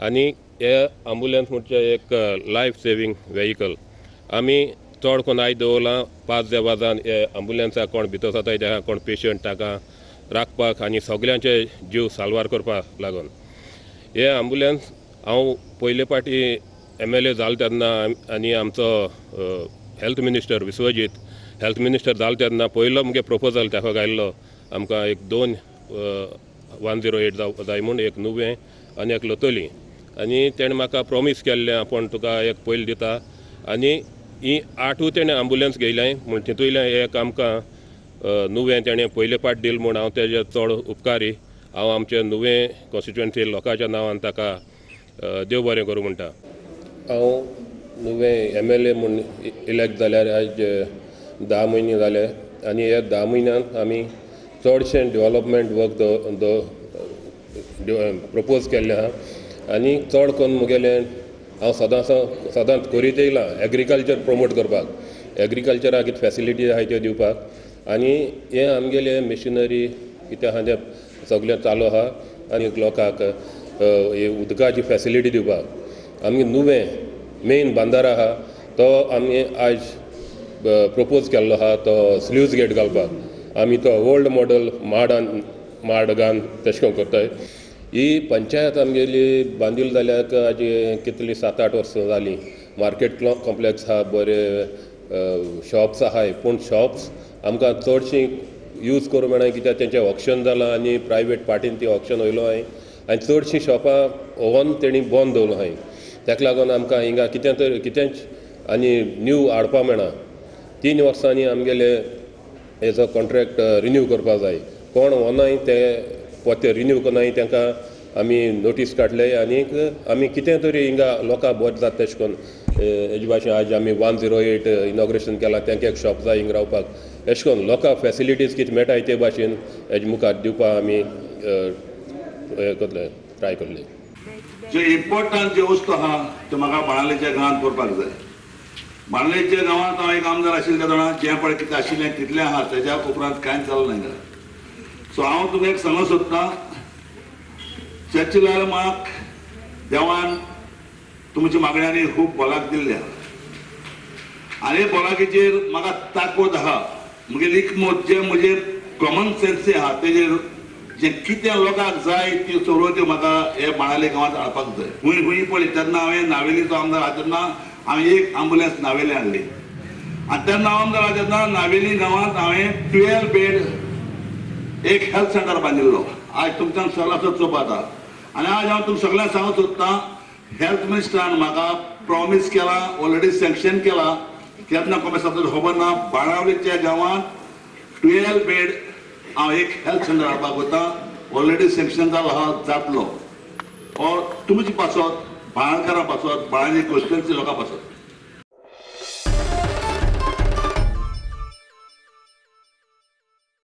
आनी हे ॲम्ब्युलन्स म्हणजे एक लायफ सेवींग व्हेकल. आमी चड कोण आयज दवरलां 5 वाजान हे ॲम्ब्युलन्साक कोण भितर जाता तेका कोण पेशंट ताका राखपाक आनी सगळ्यांचे जीव साल्वार करपाक लागून हे ॲम्ब्युलन्स हांव पयले फाटी MLA जालो तेन्ना आनी आमचो health minister Vishwajit health minister जालो तेन्ना पयलो मुगे प्रपोजल ताका घायल्लो आमकां एक 108 जाय म्हूण एक नुवें आनी एक लोतोली आनी तेणें म्हाका प्रॉमीस केल्लें आपूण तुका एक पयलीं दिता आनी ही 8 तेणें ॲम्ब्युलन्स घेयलें म्हूण तितूंतलें एक आमकां नुवें तेणें पयले फाट दिलें म्हूण हांव तेजे चड उपकारी. हांव आमचे नुवें कॉन्स्टिट्युएन्सी लोकांच्या नांवान ताका देव बरें करूं म्हणटा. हांव नुवें MLA म्हूण इलेक्ट जाल्यार आयज 10 म्हयने जाले आनी हे 10 म्हयन्यांत आमी चडशें डेव्हलपमेंट वर्क प्रपोज केल्लें आहा आनी चड करून मुगेलें हांव सदांच करीत येयलां एग्रीकल्चर प्रमोट करपाक एग्रीकल्चराक कितें फॅसिलिटीज आहाय त्यो दिवपाक आनी हे आमगेले मिशनरी कितें आहा तें सगळें चालू आहा आनी लोकांक उदकाची फॅसिलिटी दिवपाक आमगे नुवें मेन बांदार आहा तो आमी आयज प्रपोज केल्लो आहा तो स्ल्यूज गेट घालपाक आमी तो ओल्ड मॉडल माडगान तशें करून करताय. ही पंचायत आमगेली बांदिल्ली जाल्यार हाजी कितली 7-8 वर्सां जालीं. मार्केट कॉम्प्लेक्स आहा बरे शॉप्स आहाय पूण शॉप्स आमकां चडशीं यूज करूं मेळना कित्याक तेंचें ऑक्शन जालां आनी प्रायवेट पार्टीन ती ऑक्शन वयलो हाय आनी चडशीं शॉपां ओवन तेणी बंद दवरलो हाय. ताका लागून आमकां हिंगा कितेंच आनी न्यू हाडपा मेळना. 3 वर्सांनी आमगेले हेजो कॉन्ट्रॅक्ट रिन्यू करपा जाय. कोण वनाय ते पोते रिन्यू करनाय तांकां आमी नोटीस काडले आनीक आमी कितें तरी हिंगा लोकां बरें जाता तशें करून हेजे भाशेन आज आमी 108 इनॉग्रेशन केलां तांकां एक शॉप जाय हिंगा रावपाक अशें करून लोकां फॅसिलिटीज कितें मेळटाय ते भाशेन हेजे मुखार दिवपाक आमी हे करले ट्राय करले. जे इम्पॉर्टंट जे वस्तू आहा ते म्हाका बाणावलेच्या गांवांत करपाक जाय. बाणावलेच्या गांवांत हांव एक आमदार आशिल्ले तेन्ना जें पळय कितें आशिल्लें तितलें आहा तेज्या उपरांत कांयच जालें ना. सो हांव तुमकां एक सांगूंक सोदतां चर्चिलाल म्हाक देवान तुमच्या मागण्यांनी खूब भलाक दिल्ल्या आनी भलाकेचेर म्हाका ताकद आहा मुगेली एकमत जे म्हजेर कॉमन सेन्स आहा तेजेर जे कितें लोकांक जाय त्यो सगळ्यो त्यो म्हाका हे बाणावले गांवांत हाडपाक जाय. हुंय पळय तेन्ना हांवें नावेलीचो आमदार आहा तेन्ना हांवें एक ॲम्ब्युलन्स नावेली हाडली आनी तेन्ना हांव आमदार आहा तेन्ना नावेली गांवांत हांवें 12 बेड एक हेल्थ सेंटर बांदिल्लो. आज तुमच्यान सगळ्यां चोपाता आनी आज हांव तुमकां सगळ्यांक सांगूंक सोदतां हेल्थ मिनिस्टरान म्हाका प्रॉमीस केला ऑलरेडी सँक्शन केला केन्ना कोणे सांगता खबर ना. बाणावलेच्या गांवांत 12 बेड हांव एक हेल्थ सेंटर हाडपाक वता. ऑलरेडी सँक्शन जालो आहा जातलो. तुमची पासत बाळकारां पासत बाळाची कॉन्स्टिट्युएन्सी लोकां पासत